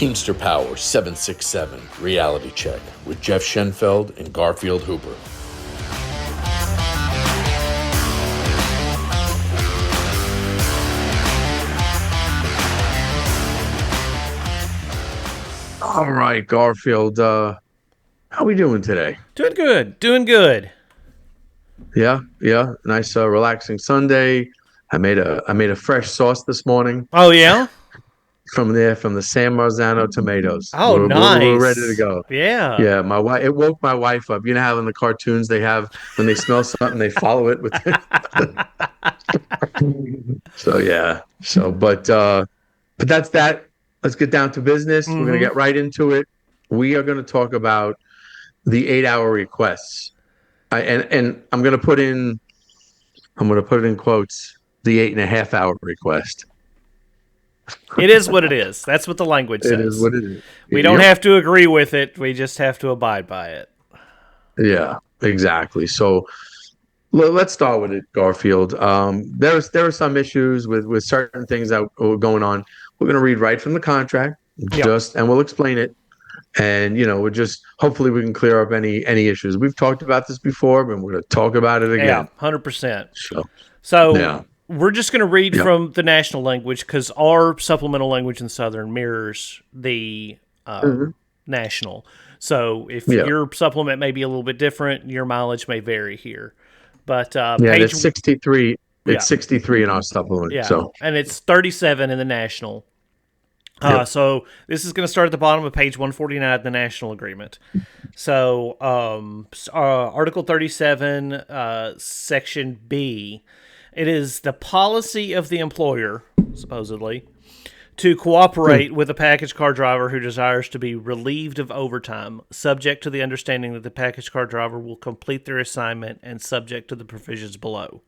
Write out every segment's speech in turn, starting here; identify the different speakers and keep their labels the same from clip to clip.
Speaker 1: Teamster Power 767 Reality Check with Jeff Schenfeld and Garfield Hooper. All right, Garfield, how we doing today?
Speaker 2: Doing good. Doing good.
Speaker 1: Yeah. Nice, relaxing Sunday. I made a fresh sauce this morning
Speaker 2: Oh, yeah?
Speaker 1: from the San Marzano tomatoes.
Speaker 2: Oh,
Speaker 1: We're ready to
Speaker 2: nice.
Speaker 1: go.
Speaker 2: Yeah.
Speaker 1: Yeah, my wife. It woke my wife up. You know how in the cartoons they have when they smell something they follow it with. So yeah. But that's that. Let's get down to business. We're gonna
Speaker 2: Mm-hmm.
Speaker 1: get right into it. We are gonna talk about the 8 hour requests. And I'm gonna put it in quotes, the 8.5 hour request.
Speaker 2: It is what it is. That's what the language
Speaker 1: It is
Speaker 2: says.
Speaker 1: what it is.
Speaker 2: We don't
Speaker 1: Yep.
Speaker 2: have to agree with it. We just have to abide by it.
Speaker 1: Yeah, exactly. So let's start with it, Garfield. There are some issues with certain things that were going on. We're going to read right from the contract,
Speaker 2: Yep.
Speaker 1: and we'll explain it. And we're just hopefully we can clear up any issues. We've talked about this before, but we're going to talk about it
Speaker 2: Yeah,
Speaker 1: again.
Speaker 2: 100%.
Speaker 1: So
Speaker 2: So
Speaker 1: yeah,
Speaker 2: we're just going to read
Speaker 1: yeah,
Speaker 2: from the national language because our supplemental language in Southern mirrors the
Speaker 1: mhm,
Speaker 2: national. So if
Speaker 1: yeah,
Speaker 2: your supplement may be a little bit different, your mileage may vary here. But
Speaker 1: yeah. And
Speaker 2: page,
Speaker 1: it's 63.
Speaker 2: yeah,
Speaker 1: It's 63 in our supplement.
Speaker 2: yeah,
Speaker 1: So
Speaker 2: and it's 37 in the national.
Speaker 1: yep.
Speaker 2: So this is going to start at the bottom of page 149 of the national agreement. So Article 37, Section B. It is the policy of the employer, supposedly, to
Speaker 1: Hmm.
Speaker 2: cooperate with a package car driver who desires to be relieved of overtime, subject to the understanding that the package car driver will complete their assignment and subject to the provisions below.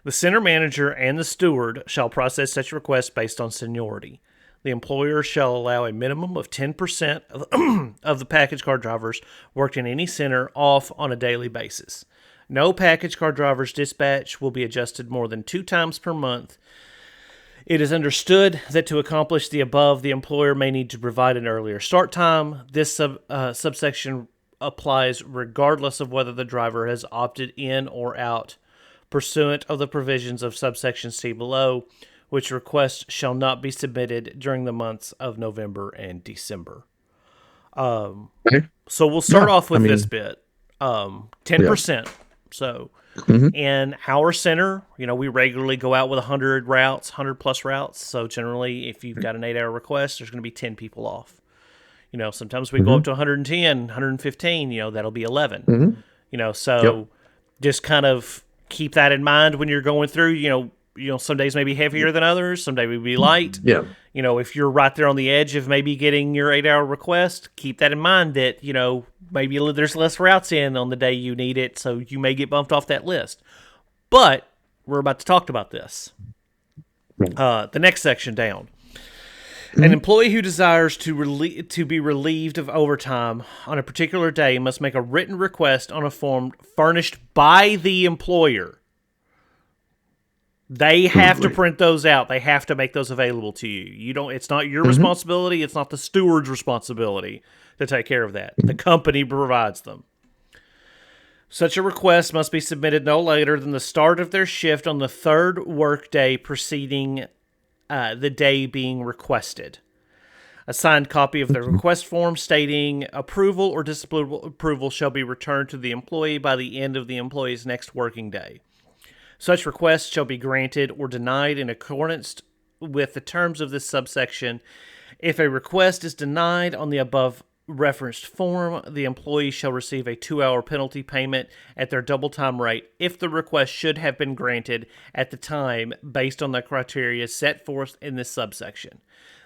Speaker 2: The center manager and the steward shall process such requests based on seniority. The employer shall allow a minimum of 10% of the package car drivers worked in any center off on a daily basis. No package car driver's dispatch will be adjusted more than 2 times per month. It is understood that to accomplish the above, the employer may need to provide an earlier start time. This subsection applies regardless of whether the driver has opted in or out, pursuant of the provisions of subsection C below, which requests shall not be submitted during the months of November and December.
Speaker 1: Okay.
Speaker 2: So we'll start
Speaker 1: Yeah.
Speaker 2: off
Speaker 1: I
Speaker 2: with this
Speaker 1: mean,
Speaker 2: bit.
Speaker 1: yeah.
Speaker 2: 10%. So
Speaker 1: Hmm.
Speaker 2: in our center, we regularly go out with 100 routes, 100 plus routes. So generally, if you've got an 8 hour request, there's going to be 10 people off. Sometimes we go
Speaker 1: Hmm.
Speaker 2: up to 110, 115, that'll be 11.
Speaker 1: Hmm. Yep.
Speaker 2: So just kind of keep that in mind when you're going through, some days may be heavier than others, some days may be light.
Speaker 1: Yeah.
Speaker 2: If you're right there on the edge of maybe getting your 8 hour request, keep that in mind that, maybe there's less routes in on the day you need it. So you may get bumped off that list. But we're about to talk about this. The next section down. An employee who desires to be relieved of overtime on a particular day must make a written request on a form furnished by the employer. They have to print those out. They have to make those available to you. You don't. It's not your
Speaker 1: Hmm.
Speaker 2: responsibility. It's not the steward's responsibility to take care of that. The company provides them. Such a request must be submitted no later than the start of their shift on the third workday preceding the day being requested. A signed copy of the request form stating approval or disapproval shall be returned to the employee by the end of the employee's next working day. Such requests shall be granted or denied in accordance with the terms of this subsection. If a request is denied on the above referenced form, the employee shall receive a 2 hour penalty payment at their double time rate if the request should have been granted at the time based on the criteria set forth in this subsection.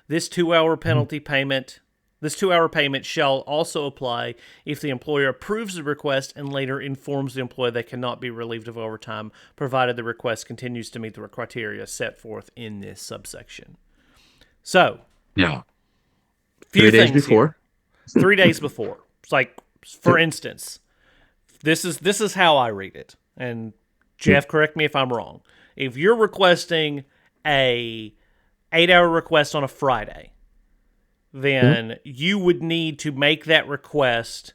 Speaker 2: This 2 hour penalty payment This 2 hour payment shall also apply if the employer approves the request and later informs the employee they cannot be relieved of overtime, provided the request continues to meet the criteria set forth in this subsection. So,
Speaker 1: Yeah.
Speaker 2: few
Speaker 1: 3 days
Speaker 2: things here.
Speaker 1: before.
Speaker 2: 3 days before. It's like, for instance, this is how I read it. And Jeff, correct me if I'm wrong. If you're requesting a 8 hour request on a Friday, then you would need to make that request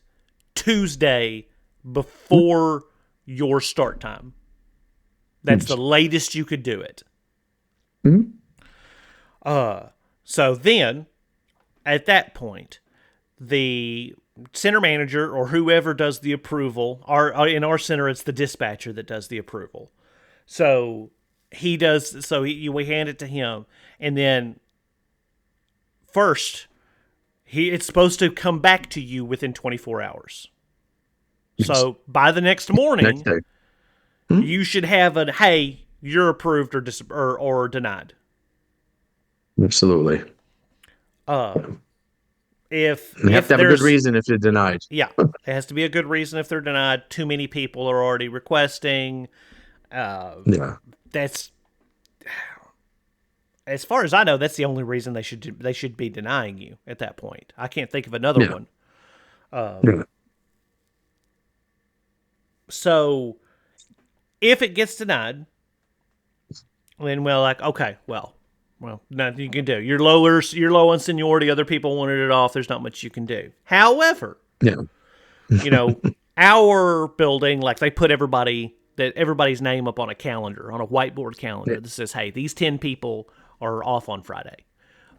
Speaker 2: Tuesday before your start time. That's the latest you could do it.
Speaker 1: Mhm.
Speaker 2: So then, at that point, the center manager or whoever does the approval, in our center, it's the dispatcher that does the approval. So he does. So we hand it to him, and then first, it's supposed to come back to you within 24 hours. So by the next morning,
Speaker 1: Next day.
Speaker 2: you should have a hey, you're approved or denied.
Speaker 1: Absolutely.
Speaker 2: If
Speaker 1: You have to have a good
Speaker 2: there's
Speaker 1: reason if you're denied.
Speaker 2: Yeah, it has to be a good reason if they're denied. Too many people are already requesting.
Speaker 1: Yeah.
Speaker 2: That's, as far as I know, that's the only reason they should be denying you at that point. I can't think of another one.
Speaker 1: Yeah.
Speaker 2: So, if it gets denied, then okay, well, nothing you can do. You're low on seniority. Other people wanted it off. There's not much you can do. However,
Speaker 1: Yeah.
Speaker 2: Our building, like they put everybody's name up on a calendar, on a whiteboard calendar that says, hey, these 10 people are off on Friday.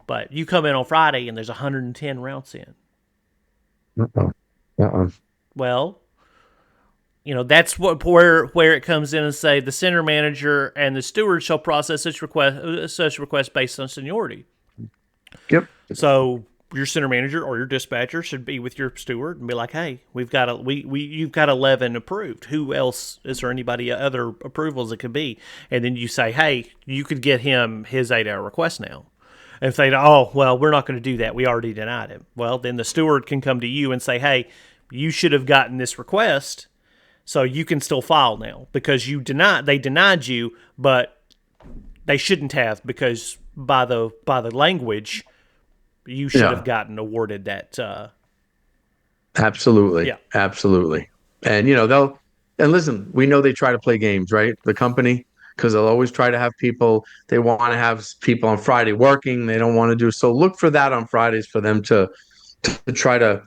Speaker 2: But you come in on Friday and there's 110 routes in. Well, that's where it comes in and say the center manager and the steward shall process such request based on seniority.
Speaker 1: Yep.
Speaker 2: So your center manager or your dispatcher should be with your steward and be like, "Hey, you've got 11 approved. Who else is there? Anybody other approvals it could be?" And then you say, "Hey, you could get him his 8-hour request now." And if they, oh well, we're not going to do that. We already denied him. Well, then the steward can come to you and say, "Hey, you should have gotten this request, so you can still file now because they denied you, but they shouldn't have because by the language." You should have gotten awarded that.
Speaker 1: Absolutely.
Speaker 2: Yeah.
Speaker 1: Absolutely. And, listen, we know they try to play games, right? The company, because they'll always try to have people, they want to have people on Friday working. They don't want to do, so look for that on Fridays for them to try to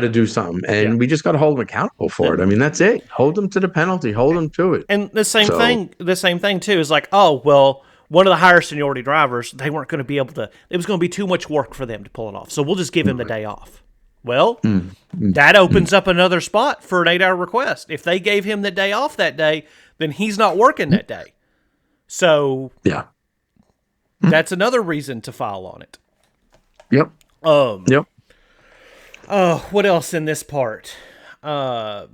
Speaker 1: do something. And we just got to hold them accountable for it. I mean, that's it. Hold them to the penalty, hold them to it.
Speaker 2: And the same thing too is like, oh, well, one of the higher seniority drivers, they weren't going to be able to, it was going to be too much work for them to pull it off. So we'll just give him the day off. Well, that opens up another spot for an 8-hour request. If they gave him the day off that day, then he's not working that day. So that's another reason to file on it.
Speaker 1: Yep. Yep.
Speaker 2: What else in this part?
Speaker 1: I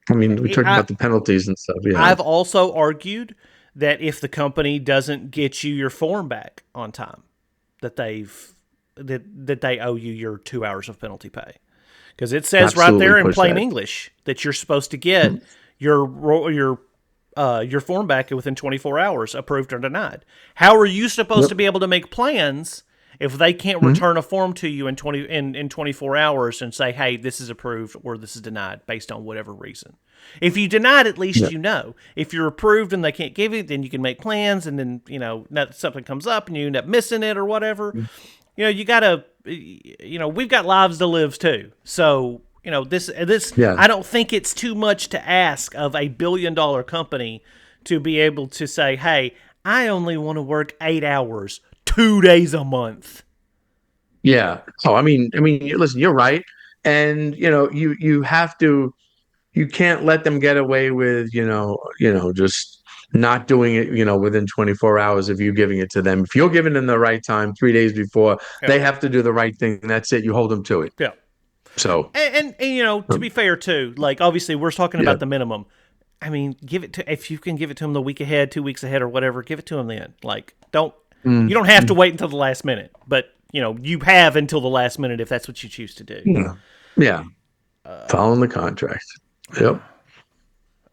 Speaker 1: mean, we talked about the penalties and stuff. Yeah.
Speaker 2: I've also argued that if the company doesn't get you your form back on time, that they owe you your 2 hours of penalty pay, because it says right there in plain English that you're supposed to get your form back within 24 hours, approved or denied. How are you supposed to be able to make plans if they can't return a form to you in 24 hours and say, hey, this is approved or this is denied based on whatever reason? If you denied, at least you know. If you're approved and they can't give it, then you can make plans, and then, something comes up and you end up missing it or whatever. You got to, we've got lives to live too. So, this I don't think it's too much to ask of a $1 billion company to be able to say, hey, I only want to work 8 hours 2 days a month.
Speaker 1: Yeah. Oh, I mean, listen, you're right. And, you have to, you can't let them get away with, just not doing it, within 24 hours of you giving it to them. If you're giving them the right time, 3 days before, they have to do the right thing. That's it. You hold them to it.
Speaker 2: Yeah.
Speaker 1: So,
Speaker 2: and to be fair too, like obviously we're talking about the minimum. I mean, if you can give it to them the week ahead, 2 weeks ahead or whatever, give it to them then. Like, you don't have to wait until the last minute, but you have until the last minute if that's what you choose to do.
Speaker 1: Yeah. Following the contract. Yep.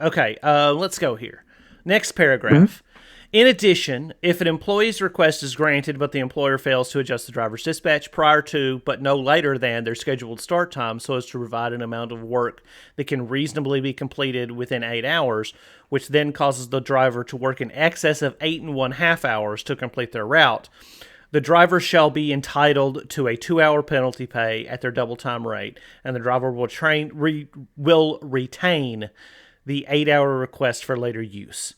Speaker 2: Okay, let's go here. Next paragraph. In addition, if an employee's request is granted but the employer fails to adjust the driver's dispatch prior to but no later than their scheduled start time so as to provide an amount of work that can reasonably be completed within 8 hours, which then causes the driver to work in excess of 8.5 hours to complete their route, The driver shall be entitled to a 2-hour penalty pay at their double time rate, and the driver will retain the 8-hour request for later use.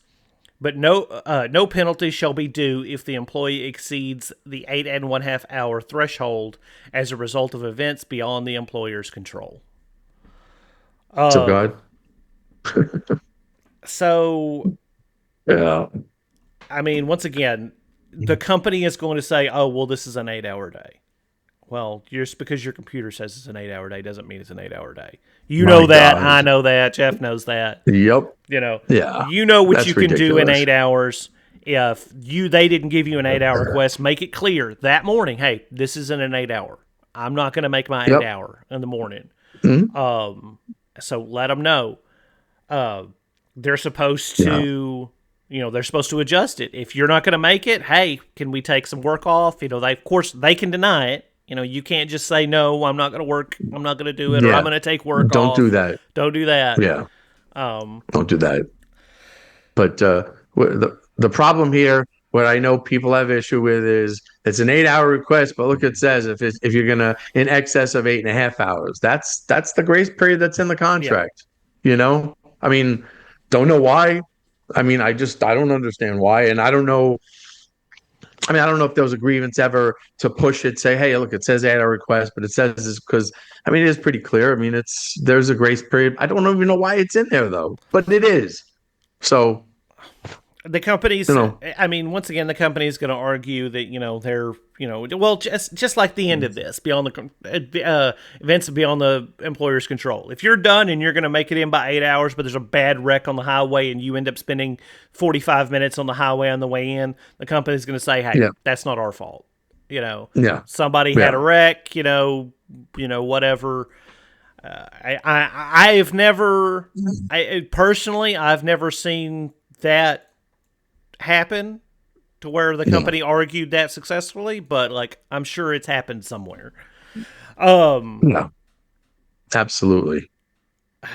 Speaker 2: But no penalty shall be due if the employee exceeds the 8.5 hour threshold as a result of events beyond the employer's control.
Speaker 1: So God.
Speaker 2: So,
Speaker 1: Yeah.
Speaker 2: I mean, once again, the company is going to say, "Oh, well, this is an 8-hour day." Well, just because your computer says it's an 8-hour day doesn't mean it's an 8-hour day. You
Speaker 1: My
Speaker 2: know that.
Speaker 1: God.
Speaker 2: I know that. Jeff knows that.
Speaker 1: Yep.
Speaker 2: Yeah.
Speaker 1: Yeah.
Speaker 2: What
Speaker 1: That's
Speaker 2: you can do in
Speaker 1: ridiculous.
Speaker 2: 8 hours. If they didn't give you an 8-hour request, make it clear that morning. Hey, this isn't an 8-hour. I'm not going to make my
Speaker 1: Yep.
Speaker 2: 8-hour in the morning.
Speaker 1: Mhm.
Speaker 2: So let them know. They're supposed to, they're supposed to adjust it. If you're not going to make it, hey, can we take some work off? Of course, they can deny it. You can't just say, no, I'm not going to work. I'm not going to do it, or
Speaker 1: Yeah.
Speaker 2: I'm going to take work
Speaker 1: Don't
Speaker 2: off.
Speaker 1: do that.
Speaker 2: Don't do that.
Speaker 1: Yeah. Don't do that. But the problem here, what I know people have issue with is it's an 8-hour request, but look, it says if you're gonna in excess of 8.5 hours, that's the grace period that's in the contract. I mean, don't know why. I mean, I don't understand why, and I don't know. I mean, I don't know if there was a grievance ever to push it, say, hey, look, it says 8-hour request, but it says this because, I mean, it is pretty clear. I mean, there's a grace period. I don't even know why it's in there though, but it is. So
Speaker 2: The company's,
Speaker 1: know.
Speaker 2: I mean, once again, the company's going to argue that, they're, well, just like the end of this, beyond the events beyond the employer's control. If you're done and you're going to make it in by 8 hours, but there's a bad wreck on the highway and you end up spending 45 minutes on the highway on the way in, the company's going to say, hey, that's not our fault.
Speaker 1: Yeah.
Speaker 2: Somebody had a wreck, whatever. I've never seen that happen to where the company argued that successfully, but I'm sure it's happened somewhere.
Speaker 1: Yeah, absolutely.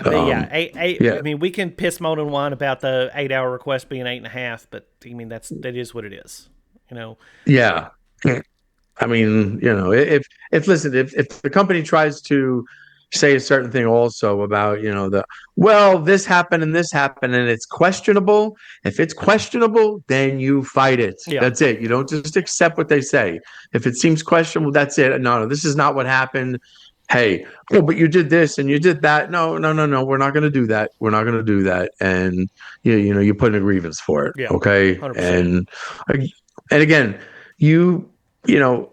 Speaker 2: But I mean, we can piss, moan, and whine about the 8-hour request being 8.5, but I mean that is what it is.
Speaker 1: Yeah. I mean, if the company tries to say a certain thing also about, this happened and this happened and it's questionable. If it's questionable, then you fight it.
Speaker 2: Yeah.
Speaker 1: That's it. You don't just accept what they say. If it seems questionable, that's it. No, this is not what happened. Hey, but you did this and you did that. No. We're not going to do that. We're not going to do that. And you put in a grievance for it.
Speaker 2: Yeah,
Speaker 1: okay.
Speaker 2: 100%.
Speaker 1: And again, you know,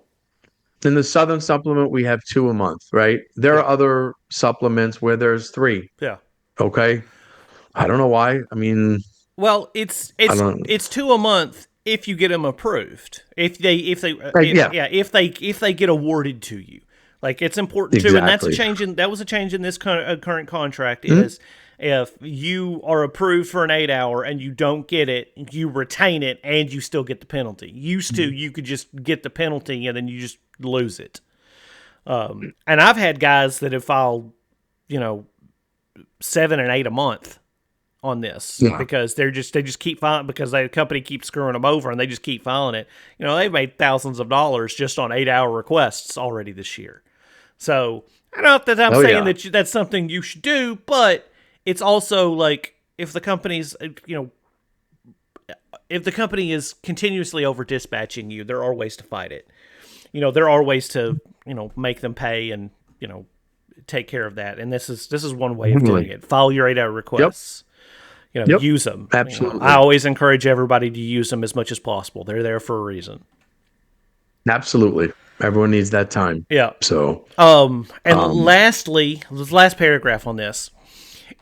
Speaker 1: in the Southern supplement, we have 2 a month, right? There are other supplements where there's 3.
Speaker 2: Yeah.
Speaker 1: Okay. I don't know why. I mean,
Speaker 2: well, it's 2 a month if you get them approved. If they get awarded to you, it's important too. And that's that was a change in this current contract is if you are approved for an 8-hour and you don't get it, you retain it and you still get the penalty. Used to, you could just get the penalty and then you just lose it. And I've had guys that have filed, 7 and 8 a month on this because they just keep filing because the company keeps screwing them over and they just keep filing it. They've made thousands of dollars just on 8-hour requests already this year. So I don't know that I'm saying that that's something you should do, but it's also if the company's, if the company is continuously over dispatching you, there are ways to fight it. There are ways to, make them pay and, take care of that. And this is one way of doing it. File your 8-hour requests. Use them.
Speaker 1: Absolutely.
Speaker 2: I always encourage everybody to use them as much as possible. They're there for a reason.
Speaker 1: Absolutely. Everyone needs that time.
Speaker 2: Yeah.
Speaker 1: So,
Speaker 2: lastly, the last paragraph on this.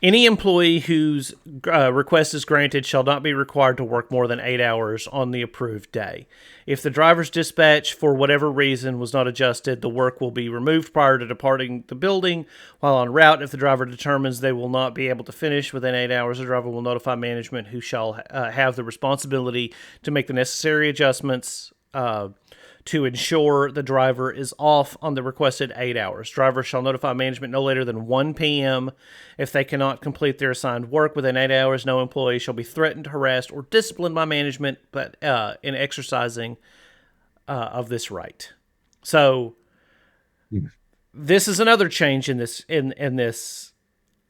Speaker 2: Any employee whose request is granted shall not be required to work more than 8 hours on the approved day. If the driver's dispatch, for whatever reason, was not adjusted, the work will be removed prior to departing the building. While en route, if the driver determines they will not be able to finish within 8 hours, the driver will notify management, who shall have the responsibility to make the necessary adjustments to ensure the driver is off on the requested 8 hours. Drivers shall notify management no later than 1 p.m. If they cannot complete their assigned work within 8 hours, no employee shall be threatened, harassed, or disciplined by management but in exercising of this right. So this is another change in this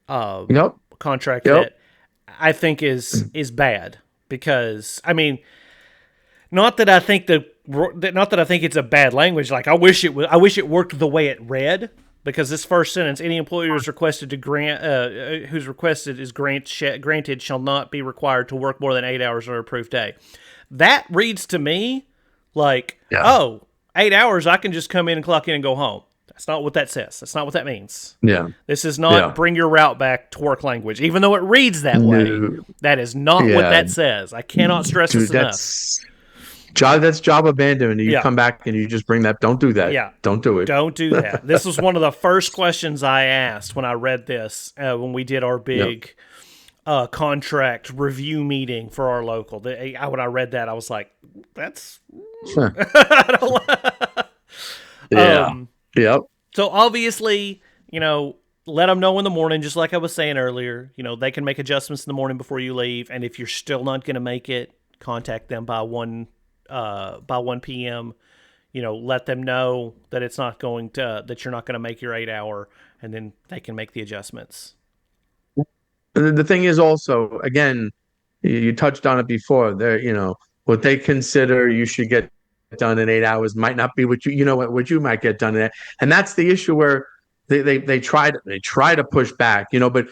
Speaker 1: Yep.
Speaker 2: contract
Speaker 1: Yep.
Speaker 2: that I think is bad, because I mean, not that I think it's a bad language. Like I wish it worked the way it read, because this first sentence, any employee who's requested to grant granted shall not be required to work more than 8 hours on an approved day. That reads to me like,
Speaker 1: Yeah.
Speaker 2: 8 hours, I can just come in and clock in and go home. That's not what that says. That's not what that means.
Speaker 1: Yeah.
Speaker 2: This is not bring your route back to work language, even though it reads that way.
Speaker 1: No.
Speaker 2: That is not what
Speaker 1: Yeah.
Speaker 2: that says. I cannot stress
Speaker 1: Dude,
Speaker 2: this enough.
Speaker 1: that's job abandonment. You
Speaker 2: Yeah.
Speaker 1: come back and you just bring that. Don't do that.
Speaker 2: Yeah.
Speaker 1: Don't do it.
Speaker 2: Don't do that. This was one of the first questions I asked when I read this, when we did our big contract review meeting for our local. When I read that, I was like, that's...
Speaker 1: Yeah. Yep.
Speaker 2: So obviously, let them know in the morning, just like I was saying earlier. They can make adjustments in the morning before you leave, and if you're still not going to make it, contact them by 1 p.m. Let them know that it's not going to that you're not going to make your 8 hour, and then they can make the adjustments.
Speaker 1: And the thing is also, again, you touched on it before. What they consider you should get done in 8 hours might not be what what you might get done in that. And that's the issue where they try to push back, but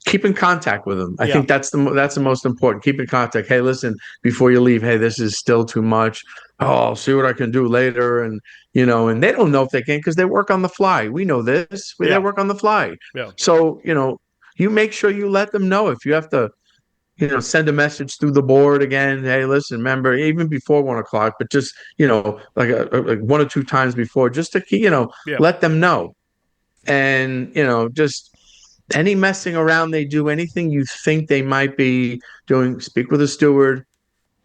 Speaker 1: keep in contact with them. I think that's the most important. Keep in contact. Hey, listen, before you leave, hey, this is still too much. Oh, I'll see what I can do later. And and they don't know if they can, because they work on the fly. We know this. They work on the fly.
Speaker 2: Yeah.
Speaker 1: So, you make sure you let them know. If you have to, send a message through the board again. Hey, listen, remember, even before 1 o'clock, but just, like like 1 or 2 times before, just to, let them know. And, just any messing around they do, anything you think they might be doing, speak with a steward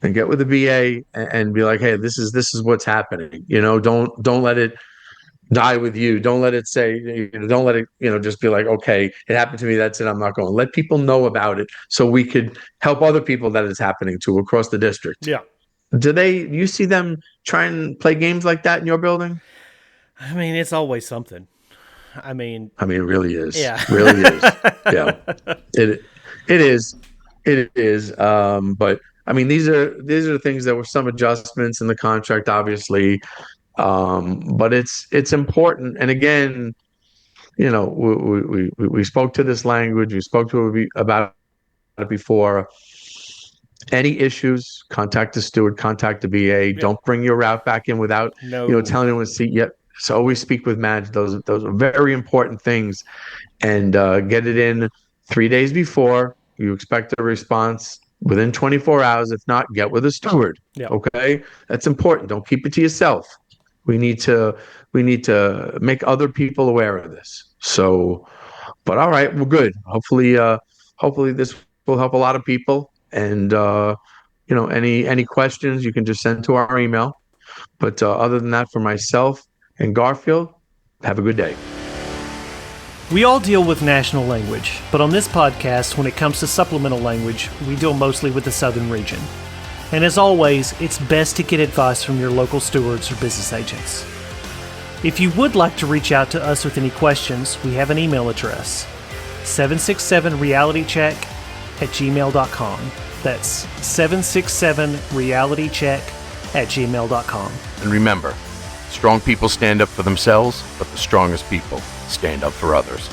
Speaker 1: and get with the BA and be like, hey, this is what's happening. Don't let it die with you. Don't let it say, don't let it, just be like, okay, it happened to me. That's it. I'm not going. Let people know about it so we could help other people that it's happening to across the district.
Speaker 2: Yeah.
Speaker 1: You see them try and play games like that in your building?
Speaker 2: I mean, it's always something. I mean,
Speaker 1: it really is.
Speaker 2: Yeah.
Speaker 1: Really is. Yeah. It is. It is. But I mean, these are things that were some adjustments in the contract, obviously. But it's important. And again, we spoke to this language. We spoke to it about it before. Any issues, contact the steward, contact the BA.
Speaker 2: Yeah.
Speaker 1: Don't bring your route back in without telling anyone to see yet. So always speak with Madge. Those are very important things, and get it in 3 days before. You expect a response within 24 hours. If not, get with a steward.
Speaker 2: Yeah.
Speaker 1: Okay, that's important. Don't keep it to yourself. We need to make other people aware of this. So, but all right, well, good. Hopefully this will help a lot of people. And any questions you can just send to our email. But other than that, for myself and Garfield, have a good day.
Speaker 2: We all deal with national language, but on this podcast, when it comes to supplemental language, we deal mostly with the southern region. And as always, it's best to get advice from your local stewards or business agents. If you would like to reach out to us with any questions, we have an email address, 767realitycheck@gmail.com. That's 767realitycheck@gmail.com.
Speaker 3: And remember, strong people stand up for themselves, but the strongest people stand up for others.